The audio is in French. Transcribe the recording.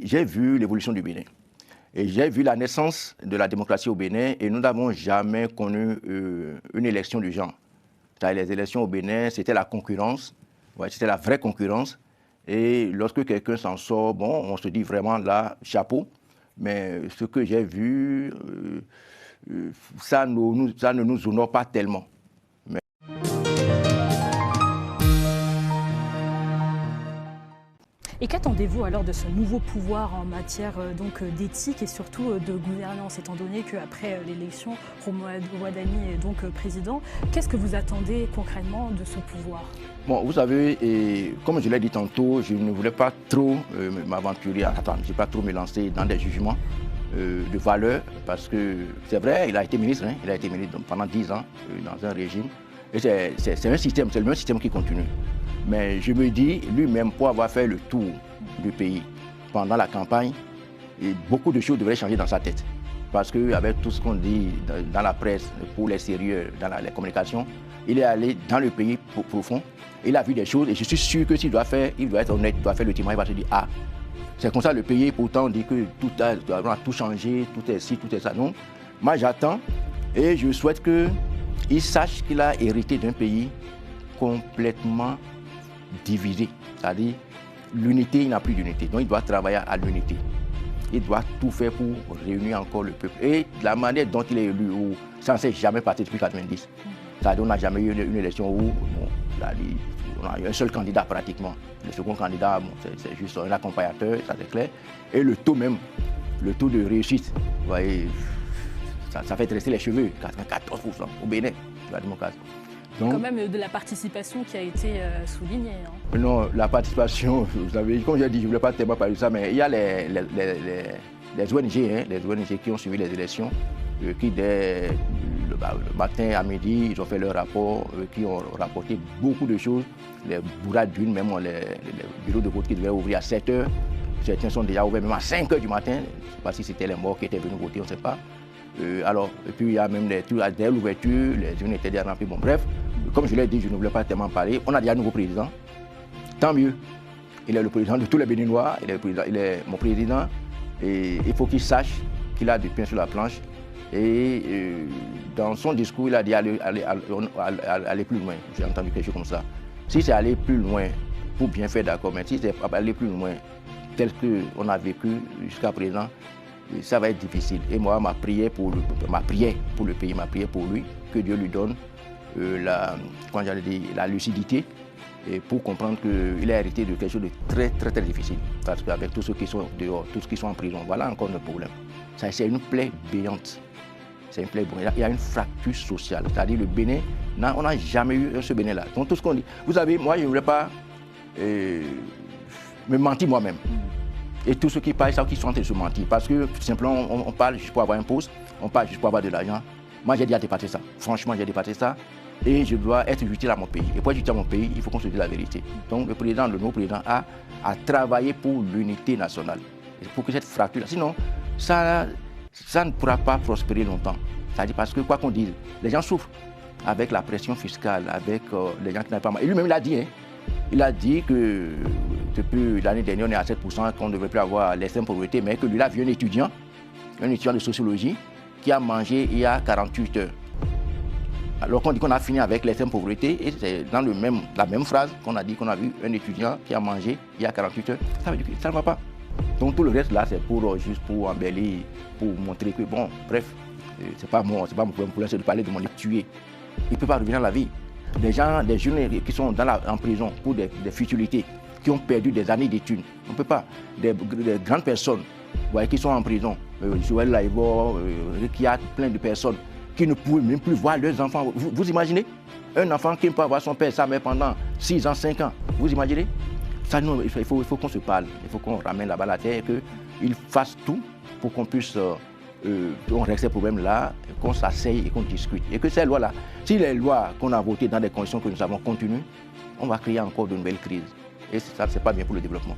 J'ai vu l'évolution du Bénin et j'ai vu la naissance de la démocratie au Bénin et nous n'avons jamais connu une élection du genre. Les élections au Bénin, c'était la concurrence, ouais, c'était la vraie concurrence. Et lorsque quelqu'un s'en sort, bon, on se dit vraiment là, chapeau. Mais ce que j'ai vu, ça ne nous honore pas tellement. Et qu'attendez-vous alors de ce nouveau pouvoir en matière d'éthique et surtout de gouvernance, étant donné qu'après l'élection, Romuald Wadani est donc président? Qu'est-ce que vous attendez concrètement de ce pouvoir? Bon, vous savez, et comme je l'ai dit tantôt, je ne voulais pas trop m'aventurer, je ne vais pas trop me lancer dans des jugements de valeur, parce que c'est vrai, il a été ministre, hein, il a été ministre pendant 10 ans dans un régime, et c'est un système, c'est le même système qui continue. Mais je me dis, lui-même, pour avoir fait le tour du pays pendant la campagne, et beaucoup de choses devraient changer dans sa tête. Parce qu'avec tout ce qu'on dit dans la presse, pour les sérieux, dans les communications, il est allé dans le pays profond, il a vu des choses, et je suis sûr que s'il doit faire, il doit être honnête, il doit faire le témoin, il va se dire, ah, c'est comme ça le pays, pourtant on dit que on a tout changé, tout est ci, tout est ça. Non, moi j'attends et je souhaite qu'il sache qu'il a hérité d'un pays complètement divisé, c'est-à-dire l'unité, il n'a plus d'unité, donc il doit travailler à l'unité. Il doit tout faire pour réunir encore le peuple. Et la manière dont il est élu, ça ne s'est jamais passé depuis 1990. C'est-à-dire on n'a jamais eu une élection où on a eu un seul candidat pratiquement. Le second candidat, bon, c'est juste un accompagnateur, ça c'est clair. Et le taux même, le taux de réussite, vous voyez, ça fait dresser les cheveux, 94% au Bénin, la démocratie. Donc, quand même de la participation qui a été soulignée. Hein. Non, la participation, vous savez, comme j'ai dit, je ne voulais pas tellement parler de ça, mais il y a les ONG, hein, les ONG qui ont suivi les élections, qui dès le matin à midi, ils ont fait leur rapport, qui ont rapporté beaucoup de choses. Les bourrades d'une, même les bureaux de vote qui devaient ouvrir à 7 h. Certains sont déjà ouverts même à 5 h du matin. Je ne sais pas si c'était les morts qui étaient venus voter, on ne sait pas. Alors, et puis il y a même dès l'ouverture, les urnes étaient déjà remplies. Bon, bref, comme je l'ai dit, je ne voulais pas tellement parler. On a déjà un nouveau président. Tant mieux. Il est le président de tous les Béninois, il est mon président. Et il faut qu'il sache qu'il a du pain sur la planche. Et dans son discours, il a dit aller plus loin. J'ai entendu quelque chose comme ça. Si c'est aller plus loin pour bien faire, d'accord, mais si c'est aller plus loin tel qu'on a vécu jusqu'à présent, ça va être difficile. Et moi, ma prière pour le pays, ma prière pour lui, que Dieu lui donne la lucidité et pour comprendre qu'il a hérité de quelque chose de très, très, très difficile. Parce qu'avec tous ceux qui sont dehors, tous ceux qui sont en prison, voilà encore notre problème. C'est une plaie béante. C'est une plaie béante. Il y a une fracture sociale. C'est-à-dire le Bénin, on n'a jamais eu ce Bénin-là. Donc tout ce qu'on dit. Vous savez, moi, je ne voulais pas me mentir moi-même. Et tous ceux qui parlent, qui sont en train de se mentir. Parce que simplement, on parle juste pour avoir un poste, on parle juste pour avoir de l'argent. Moi, j'ai déjà dépassé ça. Franchement, j'ai dépassé ça. Et je dois être utile à mon pays. Et pour être utile à mon pays, il faut qu'on se dise la vérité. Donc, le nouveau président a travaillé pour l'unité nationale. Pour que cette fracture, sinon, ça ne pourra pas prospérer longtemps. C'est-à-dire parce que, quoi qu'on dise, les gens souffrent avec la pression fiscale, avec les gens qui n'ont pas mal. Et lui-même, il a dit, hein, il a dit que depuis l'année dernière, on est à 7%, qu'on ne devrait plus avoir l'extrême pauvreté, mais que lui, il a vu un étudiant de sociologie, qui a mangé il y a 48 heures. Alors qu'on dit qu'on a fini avec l'extrême pauvreté, et c'est dans la même phrase qu'on a dit qu'on a vu un étudiant qui a mangé il y a 48 heures. Ça veut dire que ça ne va pas. Donc tout le reste là, c'est juste pour embellir, pour montrer que, bon, bref, c'est pas mon problème pour l'instant de parler de mon tué. Il ne peut pas revenir à la vie. Des gens, des jeunes qui sont en prison pour des futilités, qui ont perdu des années d'études. On ne peut pas. Des grandes personnes, voyez, qui sont en prison. Joël Laïbo, qui a plein de personnes qui ne pouvaient même plus voir leurs enfants. Vous imaginez? Un enfant qui ne peut pas voir son père, sa mère pendant 6 ans, 5 ans. Vous imaginez? Ça, non, il faut qu'on se parle. Il faut qu'on ramène la balle à terre et qu'il fasse tout pour qu'on puisse on règle ces problèmes-là, qu'on s'asseye et qu'on discute. Et que ces lois-là, si les lois qu'on a votées dans des conditions que nous avons continuent, on va créer encore de nouvelles crises. Et ça, ce n'est pas bien pour le développement.